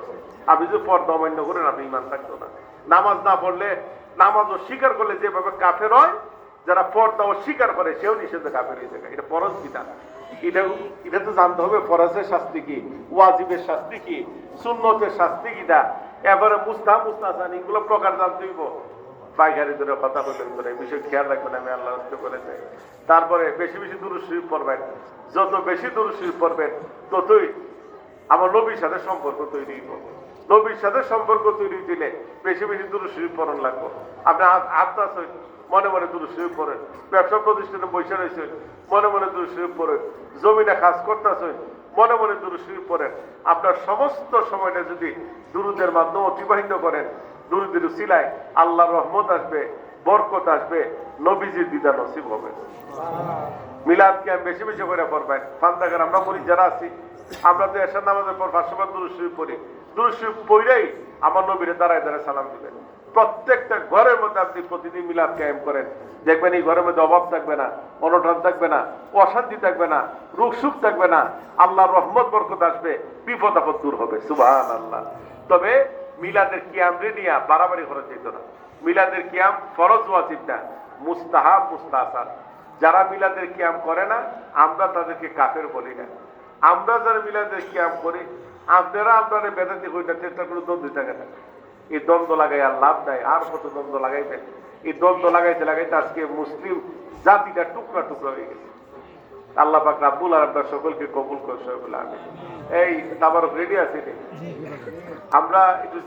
করছে। আপনি যদি পর্দা অমান্য করেন আপনি ইমান থাকতো না। নামাজ না পড়লে, নামাজ অস্বীকার করলে যেভাবে কাফের হয়, যারা পর্দা অস্বীকার করে সেও নিষেধে কাফের হয়ে যায়। এটা ফরজ বিধান। এটা তো জানতে হবে ফরজের শাস্তি কি, ওয়াজিবের শাস্তি কি, সুন্নতের শাস্তি কিটা, এবারে মুস্তাহাব এগুলো প্রকার জানতে হইব। পাইকারি ধরে কথা বলতে করে বিষয় খেয়াল রাখবেন, আমি আল্লাহ বলেছে। তারপরে বেশি বেশি দুরূদ শরীফ পড়বেন। যত বেশি দুরূদ শরীফ পড়বেন ততই আমার নবীর সাথে সম্পর্ক তৈরি হইব। নবীর সাথে সম্পর্ক তৈরি দিলে বেশি বেশি দুরূদ শরীফ পড়ন লাগবে। আপনি আত্মাস মনে মনে দুরূদ শরীফ পড়েন, ব্যবসা প্রতিষ্ঠানে বসে রয়েছে মনে মনে দুরূদ শরীফ পড়েন, জমিনে কাজ করতেছেন মনে মনে দুরূদ শরীফ পড়েন। আপনার সমস্ত সময়টা যদি দুরূদের মাধ্যমে অতিবাহিত করেন, দুরূদের উসিলায় আল্লাহর রহমত আসবে, বরকত আসবে, নবীজির দিদার নসিব হবে। মিলাদকে আমি বেশি বেশি করে পড়বেন। ফান্তাগার আমরা পড়ি যারা আছি, আমরা তো এশার নামাজের পর 500 বার দুরূদ শরীফ পড়ি। দুরূদ শরীফ পড়লেই আমার নবীরে দাঁড়ায় দাঁড়ায় সালাম দিবেন। প্রত্যেকটা ঘরের মধ্যে আপনি প্রতিদিন মিলাদ কায়েম করেন, দেখবেন এই ঘরের মধ্যে অভাব থাকবে না, অনটন থাকবে না, অশান্তি থাকবে না, রোগ সুখ থাকবে না, আল্লাহর রহমত বরকত আসবে, বিপদ আপদ দূর হবে। সুবহানাল্লাহ। তবে মিলাদের কিয়াম রে নিয়ে বাড়াবাড়ি করা যেত না। মিলাদের কিয়াম ফরজ ওয়াজিব না, মুস্তাহাব মুস্তাহসান। যারা মিলাদের কিয়াম করে না আমরা তাদেরকে কাফের বলি না। আমরা যারা মিলাদের কিয়াম করি আপনারা বেদাতি হইতে চেষ্টা করে দ্বন্দ্ব থাকে না। এই দ্বন্দ্ব লাগাই আর লাভ নাই। আর কত দ্বন্দ্ব লাগাইবেন? এই দ্বন্দ্ব লাগাইতে লাগাইতে আজকে মুসলিম জাতিটা টুকরা টুকরা হয়ে গেছে। আল্লাহ পাক রাব্বুল আলামিন সকলকে কবুল করে। সকল আমিন। এই তাবারক রেডি আছে? আমরা একটু